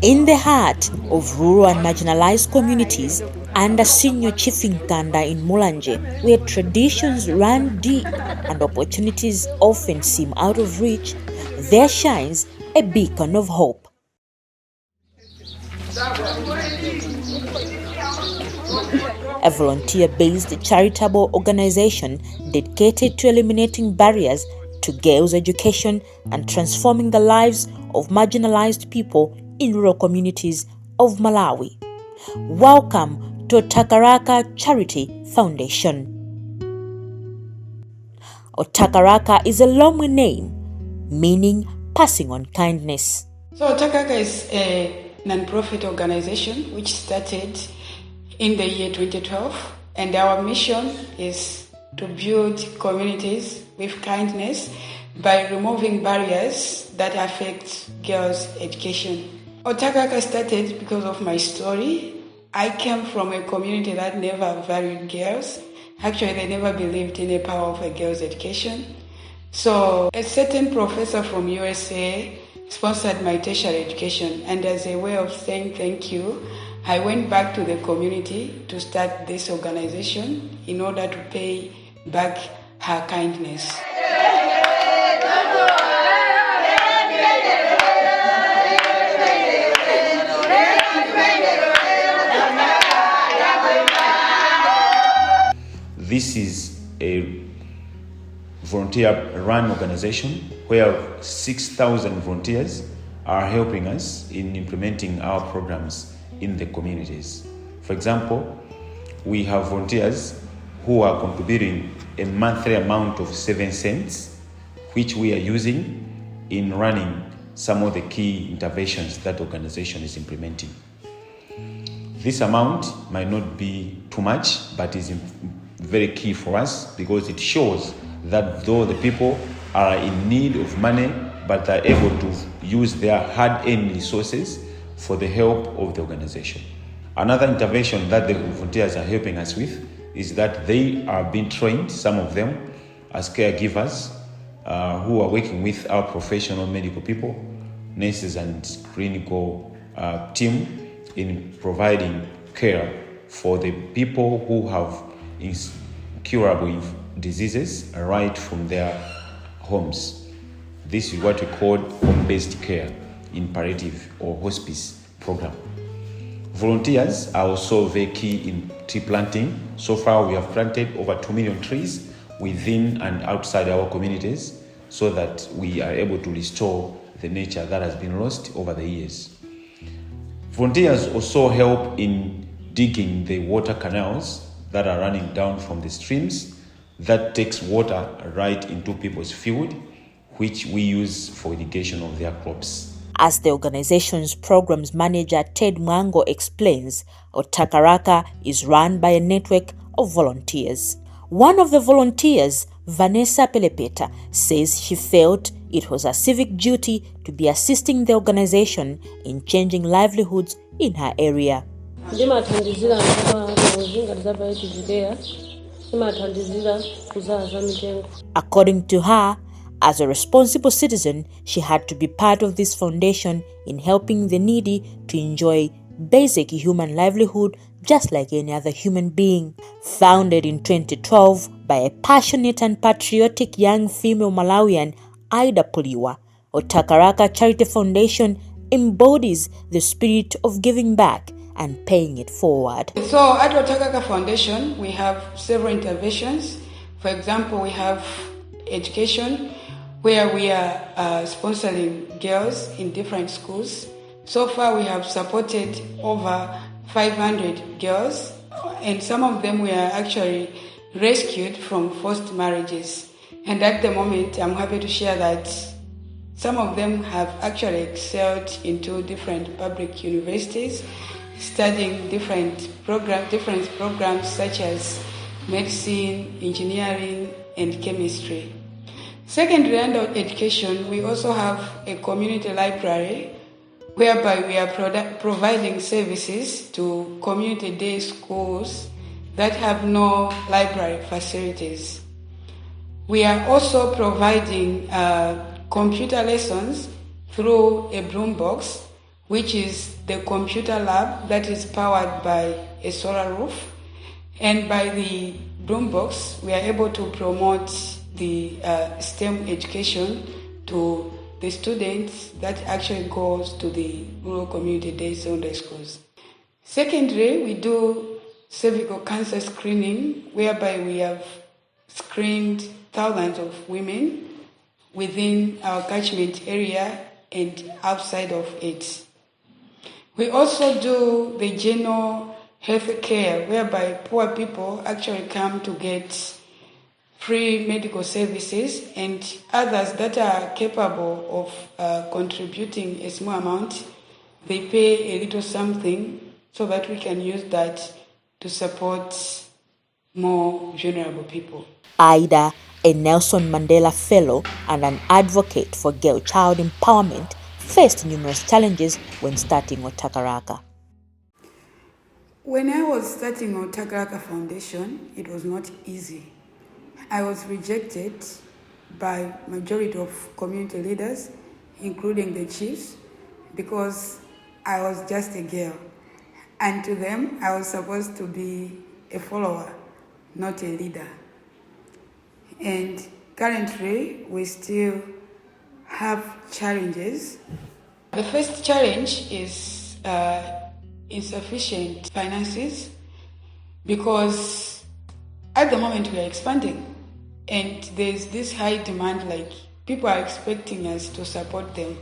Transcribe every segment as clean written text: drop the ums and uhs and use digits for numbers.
In the heart of rural and marginalized communities, under Senior Chief Nkanda in Mulanje, where traditions run deep and opportunities often seem out of reach, there shines a beacon of hope. A volunteer-based charitable organization dedicated to eliminating barriers to girls' education and transforming the lives of marginalized people in rural communities of Malawi. Welcome to Othakarhaka Charity Foundation. Othakarhaka is a Lomwe name, meaning passing on kindness. So Othakarhaka is a non-profit organization which started in the year 2012, and our mission is to build communities with kindness by removing barriers that affect girls' education. Othakarhaka started because of my story. I came from a community that never valued girls. Actually, they never believed in the power of a girl's education. So a certain professor from USA sponsored my tertiary education, and as a way of saying thank you, I went back to the community to start this organization in order to pay back her kindness. This is a volunteer-run organization where 6,000 volunteers are helping us in implementing our programs in the communities. For example, we have volunteers who are contributing a monthly amount of 7 cents, which we are using in running some of the key interventions that the organization is implementing. This amount might not be too much, but is very key for us because it shows that though the people are in need of money, but they're able to use their hard-earned resources for the help of the organization. Another intervention that the volunteers are helping us with is that they are being trained, some of them, as caregivers who are working with our professional medical people, nurses and clinical team in providing care for the people who have incurable diseases right from their homes. This is what we call home-based care in palliative or hospice program. Volunteers are also very key in tree planting. So far, we have planted over 2 million trees within and outside our communities so that we are able to restore the nature that has been lost over the years. Volunteers also help in digging the water canals that are running down from the streams that takes water right into people's field, which we use for irrigation of their crops. As the organization's programs manager Ted Mwango explains, Othakarhaka is run by a network of volunteers. One of the volunteers, Vanessa Pelepeta, says she felt it was a civic duty to be assisting the organization in changing livelihoods in her area. According to her, as a responsible citizen, she had to be part of this foundation in helping the needy to enjoy basic human livelihood just like any other human being. Founded in 2012 by a passionate and patriotic young female Malawian, Ida Puliwa, Othakarhaka Charity Foundation embodies the spirit of giving back and paying it forward. So at Othakarhaka Foundation, we have several interventions. For example, we have education, where we are sponsoring girls in different schools. So far, we have supported over 500 girls, and some of them were actually rescued from forced marriages. And at the moment, I'm happy to share that some of them have actually excelled into different public universities, studying different programs such as medicine, engineering, and chemistry. Secondary, under education, we also have a community library whereby we are providing services to community day schools that have no library facilities. We are also providing computer lessons through a Bloom box, which is the computer lab that is powered by a solar roof. And by the Bloom Box, we are able to promote the STEM education to the students that actually goes to the rural community day Sunday schools. Secondly, we do cervical cancer screening, whereby we have screened thousands of women within our catchment area and outside of it. We also do the general health care, whereby poor people actually come to get free medical services, and others that are capable of contributing a small amount, they pay a little something so that we can use that to support more vulnerable people. Ida, a Nelson Mandela Fellow and an advocate for girl child empowerment, faced numerous challenges when starting Othakarhaka. When I was starting Othakarhaka Foundation, it was not easy. I was rejected by majority of community leaders, including the chiefs, because I was just a girl. And to them, I was supposed to be a follower, not a leader. And currently, we still have challenges. The first challenge is insufficient finances, because at the moment we are expanding and there's this high demand, like people are expecting us to support them.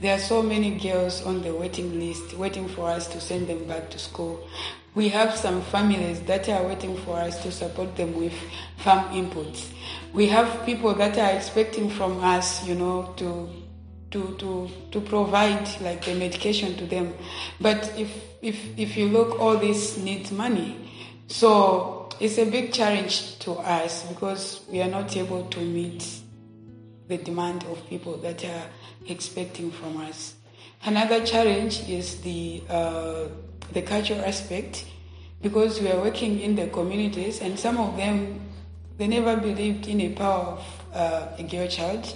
There are so many girls on the waiting list waiting for us to send them back to school. We have some families that are waiting for us to support them with farm inputs. We have people that are expecting from us, to provide like the medication to them. But if you look, all this needs money. So it's a big challenge to us because we are not able to meet the demand of people that are expecting from us. Another challenge is the cultural aspect, because we are working in the communities and some of them, they never believed in the power of a girl child.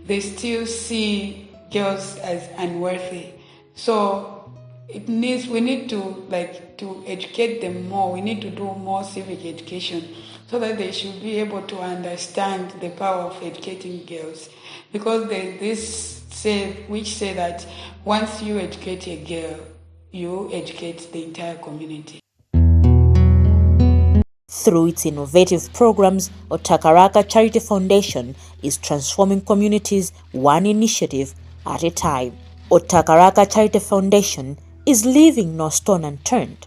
They still see girls as unworthy. So we need to educate them more. We need to do more civic education so that they should be able to understand the power of educating girls. Because there's this which say that once you educate a girl, you educate the entire community. Through its innovative programs, Othakarhaka Charity Foundation is transforming communities one initiative at a time. Othakarhaka Charity Foundation is leaving no stone unturned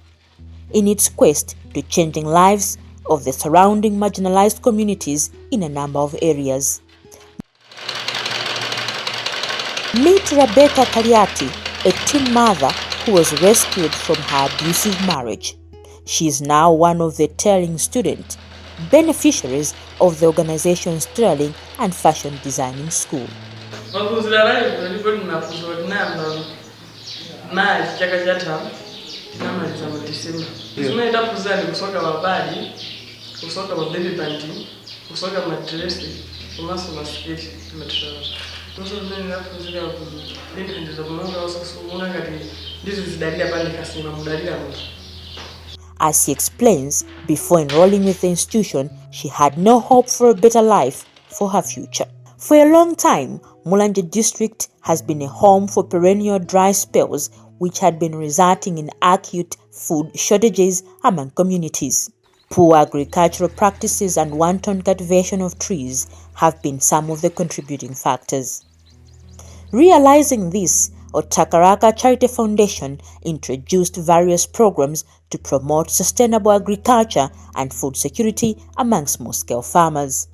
in its quest to changing lives of the surrounding marginalized communities in a number of areas. Meet Rebecca Kaliati, a teen mother who was rescued from her abusive marriage. She is now one of the tailoring student beneficiaries of the organization's tailoring and fashion designing school. As she explains, before enrolling with the institution, she had no hope for a better life for her future. For a long time, Mulanje district has been a home for perennial dry spells, which had been resulting in acute food shortages among communities. Poor agricultural practices and wanton cultivation of trees have been some of the contributing factors. Realizing this, Othakarhaka Charity Foundation introduced various programs to promote sustainable agriculture and food security among small-scale farmers.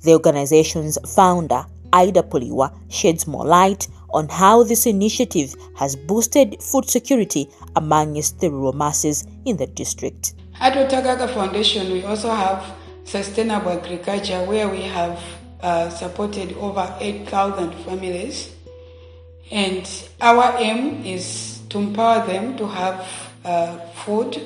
The organization's founder, Ida Puliwa, sheds more light on how this initiative has boosted food security amongst the rural masses in the district. At Othakarhaka Foundation, we also have sustainable agriculture, where we have supported over 8,000 families. And our aim is to empower them to have food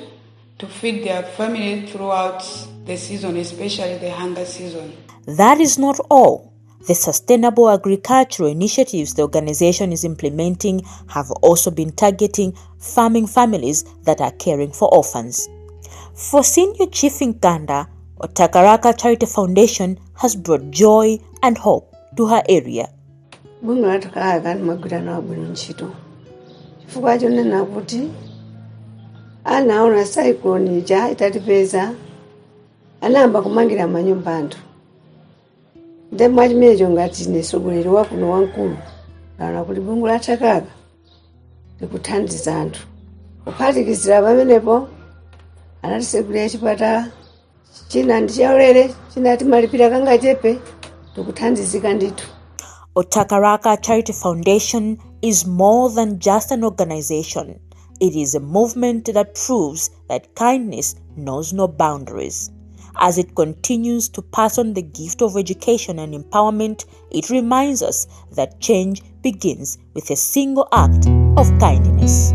to feed their family throughout the season, especially the hunger season. That is not all. The sustainable agricultural initiatives the organization is implementing have also been targeting farming families that are caring for orphans. For Senior Chief Nkanda, Othakarhaka Charity Foundation has brought joy and hope to her area. Anaona cyclone ija itatipeza anamba kumangira manyumba anthu ndemwe chimenecho ngati nesogolero wakuno wankulu kana kuti bungu la Othakarhaka likuthandiza anthu kuphatikizira pamenepo anatisegulira chipatala china ndi chaulere china timalipira kangachepe tikuthandizika ndithu. Othakarhaka Charity Foundation is more than just an organization. It is a movement that proves that kindness knows no boundaries. As it continues to pass on the gift of education and empowerment, it reminds us that change begins with a single act of kindness.